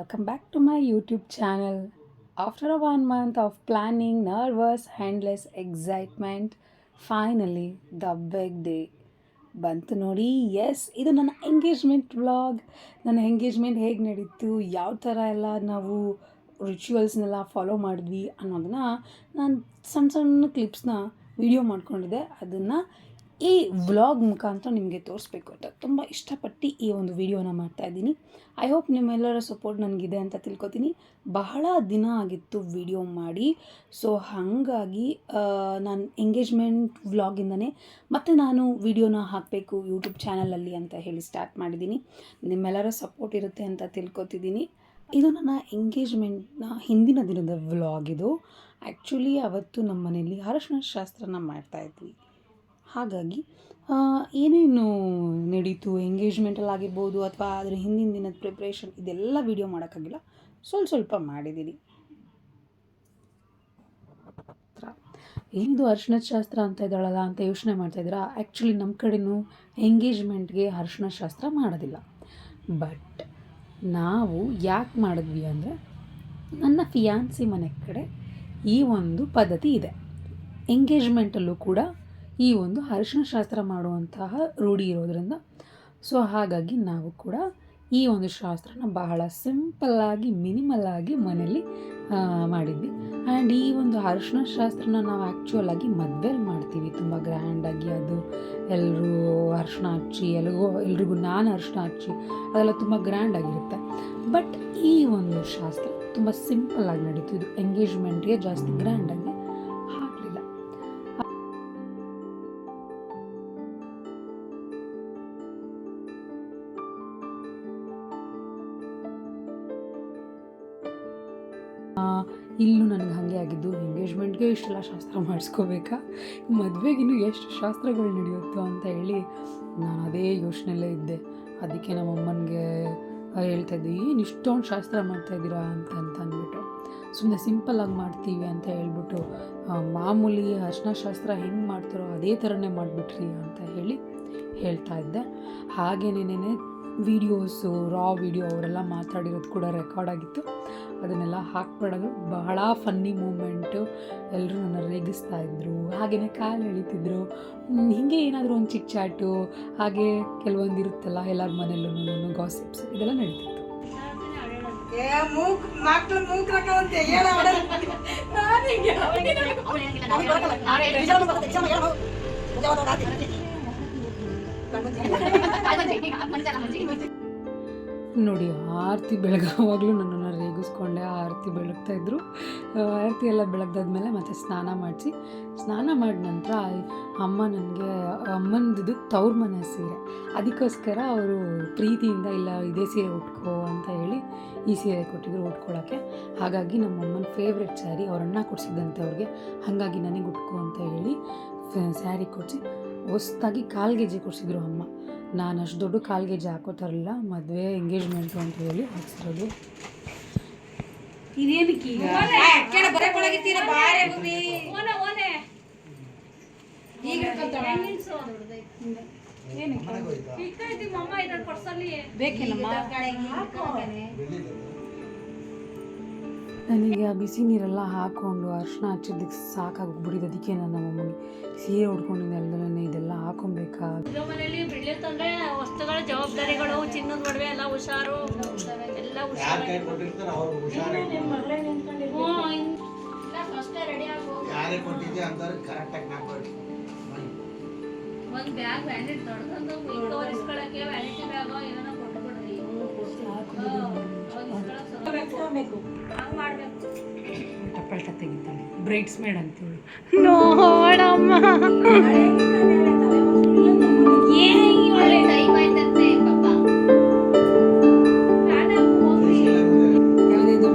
welcome back to my YouTube channel. After a 1 month of planning, nervous, endless excitement, finally the big day. ಬಂತು ನೋಡಿ. S, ಇದು ನನ್ನ engagement vlog. ನನ್ನ engagement ಹೇಗೆ ನಡೀತು, ಯಾವ ಥರ ಎಲ್ಲ ನಾವು ರಿಚುವಲ್ಸ್ನೆಲ್ಲ ಫಾಲೋ ಮಾಡಿದ್ವಿ ಅನ್ನೋದನ್ನು ನಾನು ಸಣ್ಣ ಕ್ಲಿಪ್ಸ್ನ ವಿಡಿಯೋ ಮಾಡ್ಕೊಂಡಿದ್ದೆ. ಅದನ್ನು ಈ ವ್ಲಾಗ್ ಮುಖಾಂತರ ನಿಮಗೆ ತೋರಿಸ್ಬೇಕು ಅಂತ ತುಂಬ ಇಷ್ಟಪಟ್ಟು ಈ ಒಂದು ವಿಡಿಯೋನ ಮಾಡ್ತಾಯಿದ್ದೀನಿ. ಐ ಹೋಪ್ ನಿಮ್ಮೆಲ್ಲರ ಸಪೋರ್ಟ್ ನನಗಿದೆ ಅಂತ ತಿಳ್ಕೊತೀನಿ. ಬಹಳ ದಿನ ಆಗಿತ್ತು ವಿಡಿಯೋ ಮಾಡಿ, ಸೊ ಹಾಗಾಗಿ ನಾನು ಎಂಗೇಜ್ಮೆಂಟ್ ವ್ಲಾಗಿಂದನೇ ಮತ್ತು ನಾನು ವಿಡಿಯೋನ ಹಾಕಬೇಕು ಯೂಟ್ಯೂಬ್ ಚಾನಲಲ್ಲಿ ಅಂತ ಹೇಳಿ ಸ್ಟಾರ್ಟ್ ಮಾಡಿದ್ದೀನಿ. ನಿಮ್ಮೆಲ್ಲರ ಸಪೋರ್ಟ್ ಇರುತ್ತೆ ಅಂತ ತಿಳ್ಕೊತಿದ್ದೀನಿ. ಇದು ನನ್ನ ಎಂಗೇಜ್ಮೆಂಟ್ನ ಹಿಂದಿನ ದಿನದ ವ್ಲಾಗ್. ಇದು ಆ್ಯಕ್ಚುಲಿ ಅವತ್ತು ನಮ್ಮ ಮನೆಯಲ್ಲಿ ಅರಶಿನ ಶಾಸ್ತ್ರನ ಮಾಡ್ತಾಯಿದ್ವಿ. ಹಾಗಾಗಿ ಏನೇನು ನಡೀತು ಎಂಗೇಜ್ಮೆಂಟಲ್ಲಾಗಿರ್ಬೋದು ಅಥವಾ ಅದರ ಹಿಂದಿನ ದಿನದ ಪ್ರಿಪ್ರೇಷನ್, ಇದೆಲ್ಲ ವೀಡಿಯೋ ಮಾಡೋಕ್ಕಾಗಿಲ್ಲ, ಸ್ವಲ್ಪ ಮಾಡಿದ್ದೀನಿ. ಏನಿದು ಅರಿಶಿಣದ ಶಾಸ್ತ್ರ ಅಂತ ಇದ್ದಾಳಲ್ಲ ಅಂತ ಯೋಚನೆ ಮಾಡ್ತಾಯಿದ್ದೀರಾ? ಆ್ಯಕ್ಚುಲಿ ನಮ್ಮ ಕಡೆಯೂ ಎಂಗೇಜ್ಮೆಂಟ್ಗೆ ಅರಿಶಿಣ ಶಾಸ್ತ್ರ ಮಾಡೋದಿಲ್ಲ. ಬಟ್ ನಾವು ಯಾಕೆ ಮಾಡಿದ್ವಿ ಅಂದರೆ, ನನ್ನ ಫಿಯಾನ್ಸಿ ಮನೆ ಕಡೆ ಈ ಒಂದು ಪದ್ಧತಿ ಇದೆ. ಎಂಗೇಜ್ಮೆಂಟಲ್ಲೂ ಕೂಡ ಈ ಒಂದು ಅರಿಶಿಣ ಶಾಸ್ತ್ರ ಮಾಡುವಂತಹ ರೂಢಿ ಇರೋದರಿಂದ, ಸೊ ಹಾಗಾಗಿ ನಾವು ಕೂಡ ಈ ಒಂದು ಶಾಸ್ತ್ರನ ಬಹಳ ಸಿಂಪಲ್ಲಾಗಿ ಮಿನಿಮಲ್ಲಾಗಿ ಮನೇಲಿ ಮಾಡಿದ್ವಿ. ಆ್ಯಂಡ್ ಈ ಒಂದು ಅರಿಶಿಣ ಶಾಸ್ತ್ರನ ನಾವು ಆ್ಯಕ್ಚುಲಾಗಿ ಮದುವೆಲಿ ಮಾಡ್ತೀವಿ ತುಂಬ ಗ್ರ್ಯಾಂಡಾಗಿ. ಅದು ಎಲ್ಲರೂ ಅರಿಶಿಣ ಹಚ್ಚಿ ಎಲ್ರಿಗೂ ನಾನು ಅರಿಶಿಣ ಹಚ್ಚಿ ಅದೆಲ್ಲ ತುಂಬ ಗ್ರ್ಯಾಂಡಾಗಿರುತ್ತೆ. ಬಟ್ ಈ ಒಂದು ಶಾಸ್ತ್ರ ತುಂಬ ಸಿಂಪಲ್ಲಾಗಿ ನಡೀತು. ಇದು ಎಂಗೇಜ್ಮೆಂಟ್ಗೆ ಜಾಸ್ತಿ ಗ್ರ್ಯಾಂಡಾಗಿ ಹಾಕಲಿಲ್ಲ. ಇಲ್ಲೂ ನನಗೆ ಹಾಗೆ ಆಗಿದ್ದು, ಎಂಗೇಜ್ಮೆಂಟ್ಗೆ ಇಷ್ಟೆಲ್ಲ ಶಾಸ್ತ್ರ ಮಾಡಿಸ್ಕೋಬೇಕಾ, ಮದುವೆಗಿನ್ನೂ ಎಷ್ಟು ಶಾಸ್ತ್ರಗಳು ನಡೆಯುತ್ತೋ ಅಂತ ಹೇಳಿ ನಾನು ಅದೇ ಯೋಚನೆಯಲ್ಲೇ ಇದ್ದೆ. ಅದಕ್ಕೆ ನಮ್ಮ ಅಮ್ಮನಿಗೆ ಹೇಳ್ತಾಯಿದ್ದೆ, ಏನು ಇಷ್ಟೊಂದು ಶಾಸ್ತ್ರ ಮಾಡ್ತಾಯಿದ್ದೀರಾ ಅಂತ ಅಂದ್ಬಿಟ್ಟು. ಸುಮ್ಮನೆ ಸಿಂಪಲ್ಲಾಗಿ ಮಾಡ್ತೀವಿ ಅಂತ ಹೇಳ್ಬಿಟ್ಟು ಮಾಮೂಲಿ ಅರಿಶಿಣ ಶಾಸ್ತ್ರ ಹೆಂಗೆ ಮಾಡ್ತಾರೋ ಅದೇ ಥರನೇ ಮಾಡಿಬಿಟ್ರಿ ಅಂತ ಹೇಳ್ತಾ ಇದ್ದೆ. ಹಾಗೇನೇನೇ ವೀಡಿಯೋಸು, ರಾ ವೀಡಿಯೋ ಅವರೆಲ್ಲ ಮಾತಾಡಿರೋದು ಕೂಡ ರೆಕಾರ್ಡ್ ಆಗಿತ್ತು. ಅದನ್ನೆಲ್ಲ ಹಾಕ್ಬಿಡೋದು ಬಹಳ ಫನ್ನಿ ಮೂಮೆಂಟು. ಎಲ್ಲರೂ ನನ್ನ ರೇಗಿಸ್ತಾ ಇದ್ದರು, ಹಾಗೆಯೇ ಕಾಲು ಎಳಿತಿದ್ರು. ಹೀಗೆ ಏನಾದರೂ ಒಂದು ಚಿಕ್ಕ ಚಾಟು, ಹಾಗೆ ಕೆಲವೊಂದು ಇರುತ್ತಲ್ಲ ಎಲ್ಲರ ಮನೆಯಲ್ಲೂ ಗಾಸಿಪ್ಸ್, ಇದೆಲ್ಲ ನಡೀತಿತ್ತು. ನೋಡಿ, ಆರತಿ ಬೆಳಗಾವಾಗಲೂ ನನ್ನನ್ನು ರೇಗಿಸ್ಕೊಂಡೆ. ಆರತಿ ಬೆಳಗ್ತಾಯಿದ್ರು. ಆರತಿ ಎಲ್ಲ ಬೆಳಗ್ದಾದ್ಮೇಲೆ ಮತ್ತು ಸ್ನಾನ ಮಾಡಿದ ನಂತರ ಅಮ್ಮ ನನಗೆ ಅಮ್ಮನದು ತವ್ರ ಮನೆ ಸೀರೆ, ಅದಕ್ಕೋಸ್ಕರ ಅವರು ಪ್ರೀತಿಯಿಂದ ಇಲ್ಲ ಇದೇ ಸೀರೆ ಉಟ್ಕೋ ಅಂತ ಹೇಳಿ ಈ ಸೀರೆ ಕೊಟ್ಟಿದ್ರು ಉಟ್ಕೊಳ್ಳೋಕ್ಕೆ. ಹಾಗಾಗಿ ನಮ್ಮ ಅಮ್ಮನ ಫೇವ್ರೆಟ್ ಸ್ಯಾರಿ ಅವ್ರ ಅಣ್ಣ ಕೊಡಿಸಿದ್ದಂತೆ ಅವ್ರಿಗೆ, ಹಾಗಾಗಿ ನನಗೆ ಉಟ್ಕೋ ಅಂತ ಹೇಳಿ ಸ್ಯಾರಿ ಕೊಡಿಸಿ ಹೊಸ್ದಾಗಿ ಕಾಲ್ಗೆಜ್ಜೆ ಕೊಡಿಸಿದ್ರು ಅಮ್ಮ. ನಾನು ಅಷ್ಟು ದೊಡ್ಡ ಕಾಲ್ಗೆಜ್ಜೆ ಹಾಕೋತಾರಲ್ಲ, ಮದುವೆ ಎಂಗೇಜ್ಮೆಂಟು ಅಂತ ಹೇಳಿ ಹಾಕ್ಸಿರೋದು. ಇದೇನಕ್ಕೆ ಈಗ ನನಗೆ ಆ ಬಿಸಿ ನೀರೆಲ್ಲ ಹಾಕ್ಕೊಂಡು ಅರಿಶಿನ ಹಚ್ಚಿದ್ದಕ್ಕೆ ಸಾಕಾಗ್ಬಿಟ್ಟಿದ್ದು. ಅದಕ್ಕೆ ನಾನು ನಮ್ಮಮ್ಮನಿಗೆ ಸೀರೆ ಉಟ್ಕೊಂಡಿದ್ದೆಲ್ಲನೇ ಇದೆಲ್ಲ ಹಾಕೊಬೇಕಾ, ಮನೆಯಲ್ಲಿ ಬೆಳೆಯುತ್ತಂದ್ರೆ ವಸ್ತುಗಳ ಜವಾಬ್ದಾರಿಗಳು, ಚಿನ್ನದ ಒಡವೆ ಎಲ್ಲ ಹುಷಾರು, ಎಲ್ಲ ಒಂದು ಬ್ಯಾಗ್ ವ್ಯಾನಿಟಿ ದೊಡ್ಡದು ತೋರಿಸ್ಕೊಳಕ್ಕೆ ವ್ಯಾನಿಟಿ ಬ್ಯಾಗೋ ಏನೋ ಕೊಟ್ಬಿಡ್ರಿ. ಹಂಗೆ ಮಾಡಬೇಕು. ಟಪ್ಪಲ್ಟ ತೆಗಿತಾಳೆ, ಬ್ರೈಡ್ಸ್ ಮೇಡ್ ಅಂತೇಳಿ ನೋಡಮ್ಮ. ಯಾವುದೇದು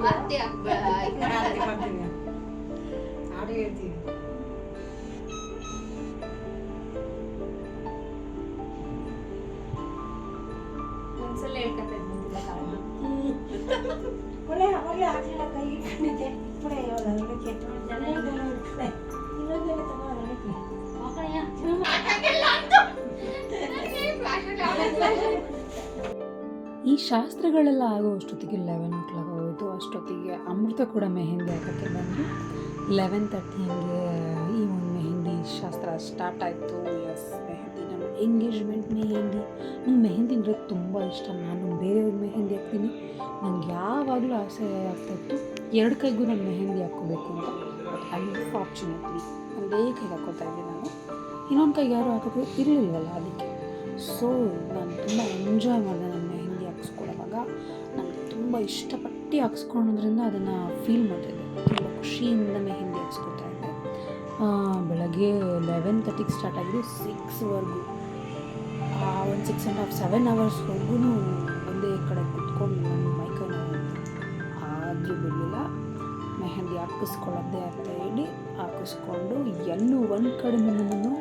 ಮಾಡ್ತೀಯ ಹಾಡು ಹೇಳ್ತೀವಿ. ಒಂದ್ಸಲ ಹೇಳ್ಕತ್ತ ಆಗಲೇ ಹಾಕಲಿಲ್ಲ ಕೈ ಇಟ್ಕೊಂಡಿದ್ದೆ ಇಪ್ಪಡೆ ಇವಾಗ ಅದಕ್ಕೆ ಇನ್ನೊಂದೆಲ್ಲ ತಗೋ ಅದಕ್ಕೆ ಈ ಶಾಸ್ತ್ರಗಳೆಲ್ಲ ಆಗೋ ಅಷ್ಟೊತ್ತಿಗೆ 11 o'clock ಆಗೋಯಿತು. ಅಷ್ಟೊತ್ತಿಗೆ ಅಮೃತ ಕೂಡ ಮೆಹಂದಿ ಹಾಕೋಕ್ಕೆ ಬಂದು 11:30 ಹಿಂಗೆ ಈ ಒಂದು ಮೆಹಂದಿ ಶಾಸ್ತ್ರ ಸ್ಟಾರ್ಟ್ ಆಯಿತು. ಎಸ್, ಮೆಹಂದಿ ನಮ್ಮ ಎಂಗೇಜ್ಮೆಂಟ್ ಮೆಹಂದಿ. ನಂಗೆ ಮೆಹಂದಿ ಅಂದರೆ ತುಂಬ ಇಷ್ಟ. ನಾನು ಬೇರೆಯವ್ರ ಮೆಹಂದಿ ಹಾಕ್ತೀನಿ. ನಂಗೆ ಯಾವಾಗಲೂ ಆಸೆ ಆಗ್ತಾಯಿತ್ತು 2 ಕೈಗೂ ನಾನು ಮೆಹಂದಿ ಹಾಕ್ಕೋಬೇಕು ಅಂತ. ಬಟ್ ಅನ್ಫಾರ್ಚುನೇಟ್ಲಿ ಒಂದೇ ಕೈಗೆ ಹಾಕ್ಕೋತಾ ಇದ್ದೆ ನಾನು. ಇನ್ನೊಂದು ಕೈಗೆ ಯಾರು ಹಾಕೋಕ್ಕೆ ಇರಲಿಲ್ಲವಲ್ಲ, ಅದಕ್ಕೆ. ಸೊ ನಾನು ತುಂಬ ಎಂಜಾಯ್ ಮಾಡಿದೆ ನನ್ನ ಮೆಹಂದಿ ಹಾಕ್ಸ್ಕೊಳ್ಳೋವಾಗ. ನನಗೆ ತುಂಬ ಇಷ್ಟಪಟ್ಟು ಹಾಕ್ಸ್ಕೊಳ್ಳೋದ್ರಿಂದ ಅದನ್ನು ಫೀಲ್ ಮಾಡ್ತಾಯಿದ್ದೆ. ತುಂಬ ಖುಷಿಯಿಂದ ಮೆಹಂದಿ ಹಾಕ್ಸ್ಕೊತಾ ಇದ್ದೆ. ಬೆಳಗ್ಗೆ 11:30ಗೆ ಸ್ಟಾರ್ಟ್ ಆಗಿದ್ದು 6ವರೆಗೂ, ಒಂದು 6.5 7 hours ಒಂದೇ ಕಡೆ ಕುತ್ಕೊಂಡು ನನ್ನ ಮೈಕೈ ಆದರೂ ಬಿಡಲಿಲ್ಲ. ಮೆಹಂದಿ ಹಾಕಿಸ್ಕೊಳ್ಳೋದೇ ಅಂತ ಹೇಳಿ ಹಾಕಿಸ್ಕೊಂಡು ಎಲ್ಲೂ ಒಂದು ಕಡೆ ನನ್ನನ್ನು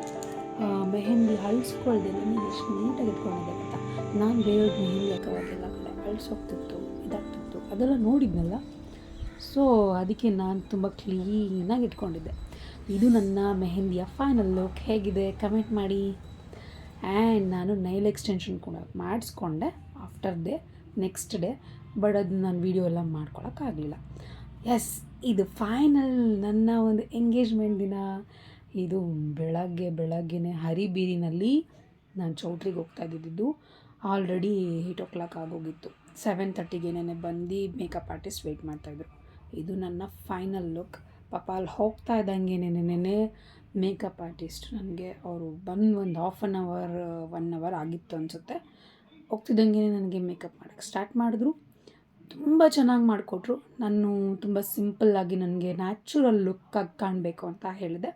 ಮೆಹಂದಿ ಅಳಿಸ್ಕೊಳ್ದೆ ನನಗೆ ಎಷ್ಟು ನೀಟಾಗಿ ಇಟ್ಕೊಂಡಿದ್ದೆ ಗೊತ್ತಾ. ನಾನು ಬೇರೆಯವ್ರಿಗೆ ಮೆಹಂದಿ ಹಾಕೋವಾಗೆಲ್ಲ ಕಡೆ ಅಳಿಸೋಗ್ತಿತ್ತು, ಇದಾಗ್ತಿತ್ತು, ಅದೆಲ್ಲ ನೋಡಿದ್ನಲ್ಲ. ಸೊ ಅದಕ್ಕೆ ನಾನು ತುಂಬ ಕ್ಲೀನಾಗಿ ಇಟ್ಕೊಂಡಿದ್ದೆ. ಇದು ನನ್ನ ಮೆಹಂದಿಯ ಫೈನಲ್ ಲುಕ್. ಹೇಗಿದೆ ಕಮೆಂಟ್ ಮಾಡಿ. ಆ್ಯಂಡ್ ನಾನು ನೈಲ್ ಎಕ್ಸ್ಟೆನ್ಷನ್ ಕೂಡ ಮಾಡಿಸ್ಕೊಂಡೆ ಆಫ್ಟರ್ ನೆಕ್ಸ್ಟ್ ಡೇ. ಬಟ್ ಅದು ನಾನು ವೀಡಿಯೋ ಎಲ್ಲ ಮಾಡ್ಕೊಳಕ್ಕಾಗಲಿಲ್ಲ. ಎಸ್, ಇದು ಫೈನಲ್ ನನ್ನ ಒಂದು ಎಂಗೇಜ್ಮೆಂಟ್ ದಿನ. ಇದು ಬೆಳಗ್ಗೆನೇ ಹರಿಬೀರಿನಲ್ಲಿ ನಾನು ಚೌಟ್ರಿಗೆ ಹೋಗ್ತಾ ಇದ್ದಿದ್ದು. ಆಲ್ರೆಡಿ 8 o'clock ಆಗೋಗಿತ್ತು. 7:30ಗೆ ಬಂದು ಮೇಕಪ್ ಆರ್ಟಿಸ್ಟ್ ವೆಯ್ಟ್ ಮಾಡ್ತಾಯಿದ್ರು. ಇದು ನನ್ನ ಫೈನಲ್ ಲುಕ್. ಪಾಪ ಅಲ್ಲಿ ಹೋಗ್ತಾ ಇದ್ದಂಗೆ ಮೇಕಪ್ ಆರ್ಟಿಸ್ಟ್ ನನಗೆ ಅವರು ಬಂದು ಒಂದು 1 hour ಆಗಿತ್ತು ಅನಿಸುತ್ತೆ. ಹೋಗ್ತಿದ್ದಂಗೆ ನನಗೆ ಮೇಕಪ್ ಮಾಡೋಕ್ಕೆ ಸ್ಟಾರ್ಟ್ ಮಾಡಿದ್ರು. ತುಂಬ ಚೆನ್ನಾಗಿ ಮಾಡಿಕೊಟ್ರು. ನಾನು ತುಂಬ ಸಿಂಪಲ್ಲಾಗಿ ನನಗೆ ನ್ಯಾಚುರಲ್ ಲುಕ್ಕಾಗಿ ಕಾಣಬೇಕು ಅಂತ ಹೇಳಿದೆ.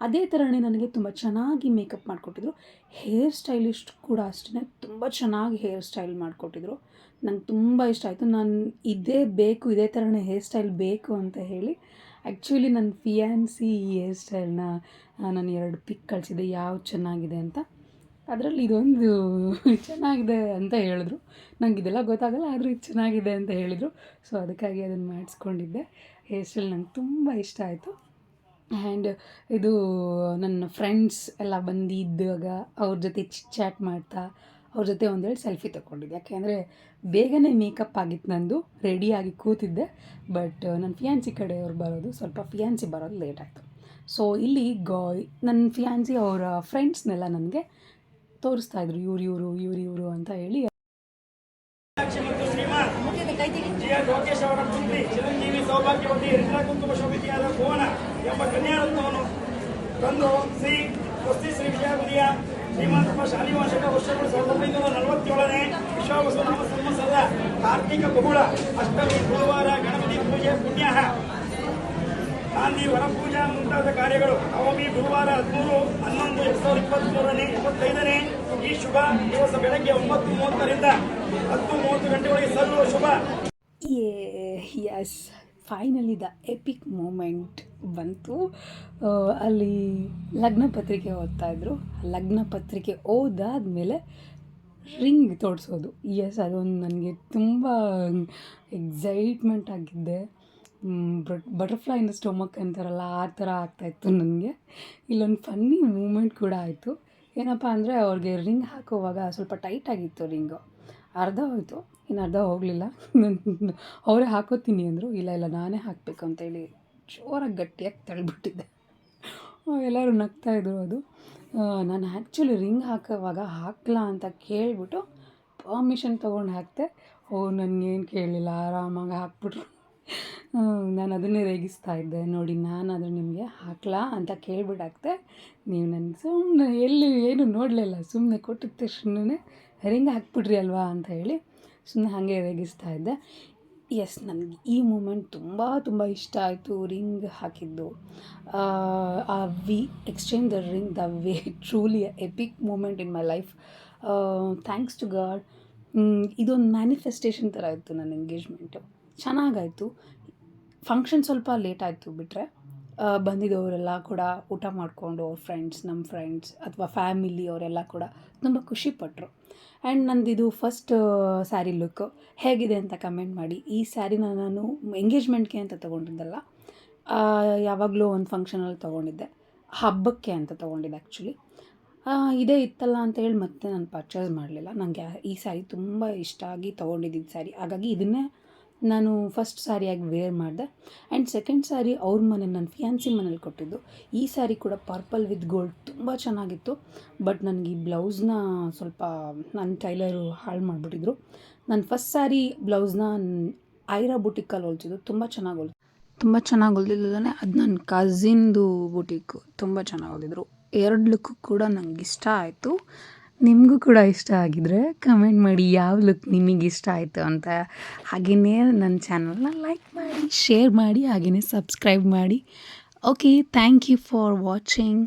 ಅದೇ ಥರನೇ ನನಗೆ ತುಂಬ ಚೆನ್ನಾಗಿ ಮೇಕಪ್ ಮಾಡಿಕೊಟ್ಟಿದ್ರು. ಹೇರ್ ಸ್ಟೈಲಿಸ್ಟ್ ಕೂಡ ಅಷ್ಟೇ ತುಂಬ ಚೆನ್ನಾಗಿ ಹೇರ್ ಸ್ಟೈಲ್ ಮಾಡಿಕೊಟ್ಟಿದ್ರು. ನಂಗೆ ತುಂಬ ಇಷ್ಟ ಆಯಿತು. ನಾನು ಇದೇ ಥರನೇ ಹೇರ್ ಸ್ಟೈಲ್ ಬೇಕು ಅಂತ ಹೇಳಿ ಆ್ಯಕ್ಚುಲಿ ನನ್ನ ಫಿಯಾನ್ಸಿ ಈ ಹೇರ್ ಸ್ಟೈಲ್ನ ನಾನು 2 ಪಿಕ್ ಕಳಿಸಿದ್ದೆ ಯಾವ್ದು ಚೆನ್ನಾಗಿದೆ ಅಂತ. ಅದರಲ್ಲಿ ಇದೊಂದು ಚೆನ್ನಾಗಿದೆ ಅಂತ ಹೇಳಿದ್ರು. ನಂಗೆ ಇದೆಲ್ಲ ಗೊತ್ತಾಗಲ್ಲ, ಆದರೂ ಇದು ಚೆನ್ನಾಗಿದೆ ಅಂತ ಹೇಳಿದರು. ಸೊ ಅದಕ್ಕಾಗಿ ಅದನ್ನು ಮಾಡಿಸ್ಕೊಂಡಿದ್ದೆ. ಹೇರ್ ಸ್ಟೈಲ್ ನಂಗೆ ತುಂಬ ಇಷ್ಟ ಆಯಿತು. ಆ್ಯಂಡ್ ಇದು ನನ್ನ ಫ್ರೆಂಡ್ಸ್ ಎಲ್ಲ ಬಂದಿದ್ದಾಗ ಅವ್ರ ಜೊತೆ ಚಾಟ್ ಮಾಡ್ತಾ ಅವ್ರ ಜೊತೆ ಒಂದೆರಡು ಸೆಲ್ಫಿ ತೊಗೊಂಡಿದ್ದೆ. ಯಾಕೆಂದರೆ ಬೇಗನೆ ಮೇಕಪ್ ಆಗಿತ್ತು, ನಂದು ರೆಡಿಯಾಗಿ ಕೂತಿದ್ದೆ. ಬಟ್ ನನ್ನ ಫಿಯಾನ್ಸಿ ಕಡೆಯವ್ರು ಬರೋದು ಫಿಯಾನ್ಸಿ ಬರೋದು ಲೇಟ್ ಆಯಿತು. ಸೊ ಇಲ್ಲಿ ನನ್ನ ಫಿಯಾನ್ಸಿ ಅವರ ಫ್ರೆಂಡ್ಸ್ನೆಲ್ಲ ನನಗೆ ತೋರಿಸ್ತಾಯಿದ್ರು, ಇವರು ಅಂತ ಹೇಳಿ. ಲೋಕೇಶ್ ಅವರ ಪುತ್ರಿ ಚಿರಂಜೀವಿ ಸೌಭಾಗ್ಯವತಿ ರಿಷಾ ಕುಂಕುಮ ಶೋಭಿತಿಯಾದ ಭುವನ ಎಂಬ ಕನ್ಯಾರತ್ನವನ್ನು ತಂದು ಶ್ರೀ ವಿಜಯಗುರಿಯ ಶ್ರೀಮಂತ ಶಾಲಿವಾರ್ಷಿಕ ವರ್ಷಗಳು 1947ನೇ ವಿಶ್ವಾವಸುನಾಮ ಸಂವತ್ಸರದ ಕಾರ್ತಿಕ ಬಹುಳ ಅಷ್ಟಮಿ ಗುರುವಾರ ಗಣಪತಿ ಪೂಜೆ ಪುಣ್ಯ ಗಾಂಧಿ ವರಪೂಜಾ ಮುಂತಾದ ಕಾರ್ಯಗಳು ನವಮಿ ಗುರುವಾರ 13/11/2025ನೇ ಈ ಶುಭ ದಿವಸ ಬೆಳಗ್ಗೆ 9:30ರಿಂದ 10:30 ಗಂಟೆವರೆಗೆ ಸರ್ವ ಶುಭ. Yes, finally the epic moment ಬಂತು. ಅಲ್ಲಿ ಲಗ್ನ ಪತ್ರಿಕೆ ಓದ್ತಾಯಿದ್ರು. ಲಗ್ನ ಪತ್ರಿಕೆ ಓದಾದಮೇಲೆ ರಿಂಗ್ ತೋರಿಸೋದು. ಎಸ್, ಅದೊಂದು ನನಗೆ ತುಂಬ ಎಕ್ಸೈಟ್ಮೆಂಟ್ ಆಗಿದ್ದೆ. ಬಟರ್ಫ್ಲೈ ಇನ್ ದ ಸ್ಟೊಮಕ್ ಅಂತಾರಲ್ಲ, ಆ ಥರ ಆಗ್ತಾಯಿತ್ತು ನನಗೆ. ಇಲ್ಲೊಂದು ಫನ್ನಿ ಮೂಮೆಂಟ್ ಕೂಡ ಆಯಿತು. ಏನಪ್ಪ ಅಂದರೆ ಅವ್ರಿಗೆ ರಿಂಗ್ ಹಾಕೋವಾಗ ಸ್ವಲ್ಪ ಟೈಟಾಗಿತ್ತು ರಿಂಗು. ಅರ್ಧ ಹೋಯಿತು, ಇನ್ನು ಅರ್ಧ ಹೋಗಲಿಲ್ಲ. ಅವರೇ ಹಾಕೋತೀನಿ ಅಂದರು. ಇಲ್ಲ ನಾನೇ ಹಾಕಬೇಕು ಅಂತೇಳಿ ಜೋರಾಗಿ ಗಟ್ಟಿಯಾಗಿ ತಳ್ಳಿಬಿಟ್ಟಿದ್ದೆ. ಎಲ್ಲರೂ ನಗ್ತಾಯಿದ್ರು. ಅದು ನಾನು ಆ್ಯಕ್ಚುಲಿ ರಿಂಗ್ ಹಾಕೋವಾಗ ಹಾಕಲಾ ಅಂತ ಕೇಳಿಬಿಟ್ಟು ಪರ್ಮಿಷನ್ ತೊಗೊಂಡು ಹಾಕಿದೆ. ನನಗೇನು ಕೇಳಲಿಲ್ಲ, ಆರಾಮಾಗಿ ಹಾಕ್ಬಿಟ್ರು. ನಾನು ಅದನ್ನೇ ರೇಗಿಸ್ತಾ ಇದ್ದೆ, ನೋಡಿ ನಾನಾದರೂ ನಿಮಗೆ ಹಾಕಲಾ ಅಂತ ಕೇಳ್ಬಿಟ್ಟು ಹಾಕ್ತೆ, ನೀವು ನನಗೆ ಸುಮ್ಮನೆ ಏನು ನೋಡಲಿಲ್ಲ, ಸುಮ್ಮನೆ ಕೊಟ್ಟಿದ್ದ ತಕ್ಷಣವೇ ರಿಂಗ್ ಹಾಕ್ಬಿಟ್ರಿ ಅಲ್ವಾ ಅಂತ ಹೇಳಿ ಸುಮ್ಮನೆ ಹಾಗೆ ರೇಗಿಸ್ತಾ ಇದ್ದೆ. ಎಸ್, ನನಗೆ ಈ ಮೂಮೆಂಟ್ ತುಂಬ ಇಷ್ಟ ಆಯಿತು. ರಿಂಗ್ ಹಾಕಿದ್ದು, we exchange the ring, the way truly epic moment in my life. Thanks to God. ಇದೊಂದು ಮ್ಯಾನಿಫೆಸ್ಟೇಷನ್ ಥರ ಇತ್ತು ನನ್ನ ಎಂಗೇಜ್ಮೆಂಟು. ಚೆನ್ನಾಗಾಯಿತು. ಫಂಕ್ಷನ್ ಸ್ವಲ್ಪ ಲೇಟ್ ಆಯಿತು ಬಿಟ್ಟರೆ ಬಂದಿದ್ದವರೆಲ್ಲ ಕೂಡ ಊಟ ಮಾಡಿಕೊಂಡು ಅವ್ರ ಫ್ರೆಂಡ್ಸ್ ನಮ್ಮ ಫ್ರೆಂಡ್ಸ್ ಅಥವಾ ಫ್ಯಾಮಿಲಿ ಅವರೆಲ್ಲ ಕೂಡ ತುಂಬ ಖುಷಿಪಟ್ಟರು. ಆ್ಯಂಡ್ ನಂದಿದು ಫಸ್ಟ್ ಸ್ಯಾರಿ ಲುಕ್ಕು ಹೇಗಿದೆ ಅಂತ ಕಮೆಂಟ್ ಮಾಡಿ. ಈ ಸ್ಯಾರಿನ ನಾನು ಎಂಗೇಜ್ಮೆಂಟ್ಗೆ ಅಂತ ತೊಗೊಂಡಿದ್ದಲ್ಲ, ಯಾವಾಗಲೂ ಒಂದು ಫಂಕ್ಷನಲ್ಲಿ ತೊಗೊಂಡಿದ್ದೆ, ಹಬ್ಬಕ್ಕೆ ಅಂತ ತೊಗೊಂಡಿದ್ದೆ ಆ್ಯಕ್ಚುಲಿ. ಇದೇ ಇತ್ತಲ್ಲ ಅಂತೇಳಿ ಮತ್ತೆ ನಾನು ಪರ್ಚೇಸ್ ಮಾಡಲಿಲ್ಲ. ನನಗೆ ಈ ಸ್ಯಾರಿ ತುಂಬ ಇಷ್ಟ ಆಗಿ ತೊಗೊಂಡಿದ್ದಿದ್ದು ಸ್ಯಾರಿ, ಹಾಗಾಗಿ ಇದನ್ನೇ ನಾನು ಫಸ್ಟ್ ಸ್ಯಾರಿಯಾಗಿ ವೇರ್ ಮಾಡಿದೆ. ಆ್ಯಂಡ್ ಸೆಕೆಂಡ್ ಸ್ಯಾರಿ ಅವ್ರ ಮನೆ ನನ್ನ ಫಿಯಾನ್ಸಿ ಮನೇಲಿ ಕೊಟ್ಟಿದ್ದು. ಈ ಸ್ಯಾರಿ ಕೂಡ ಪರ್ಪಲ್ ವಿತ್ ಗೋಲ್ಡ್ ತುಂಬ ಚೆನ್ನಾಗಿತ್ತು. ಬಟ್ ನನಗೆ ಈ ಬ್ಲೌಸ್ನ ಸ್ವಲ್ಪ ನನ್ನ ಟೈಲರು ಹಾಳು ಮಾಡಿಬಿಟ್ಟಿದ್ರು. ನನ್ನ ಫಸ್ಟ್ ಸ್ಯಾರಿ ಬ್ಲೌಸ್ನ ಐರಾ ಬುಟಿಕಲ್ಲಿ ಹೊಲ್ಸಿದ್ದು, ತುಂಬ ಚೆನ್ನಾಗಿ ಹೊಲ್ದಿಲ್ಲದೇ ಅದು ನನ್ನ ಕಝಿನ್ದು ಬುಟಿಕ್ಕು, ತುಂಬ ಚೆನ್ನಾಗಿ ಹೊಲಿದ್ರು. 2 ಲುಕ್ಕು ಕೂಡ ನಂಗೆ ಇಷ್ಟ ಆಯಿತು. ನಿಮಗೂ ಕೂಡ ಇಷ್ಟ ಆಗಿದ್ರೆ ಕಮೆಂಟ್ ಮಾಡಿ ಯಾವ ಲುಕ್ ನಿಮಗೆ ಇಷ್ಟ ಆಯಿತು ಅಂತ. ಹಾಗೆಯೇ ನನ್ನ ಚಾನಲ್ನ ಲೈಕ್ ಮಾಡಿ, ಶೇರ್ ಮಾಡಿ, ಹಾಗೆಯೇ ಸಬ್ಸ್ಕ್ರೈಬ್ ಮಾಡಿ. Okay, thank you for watching.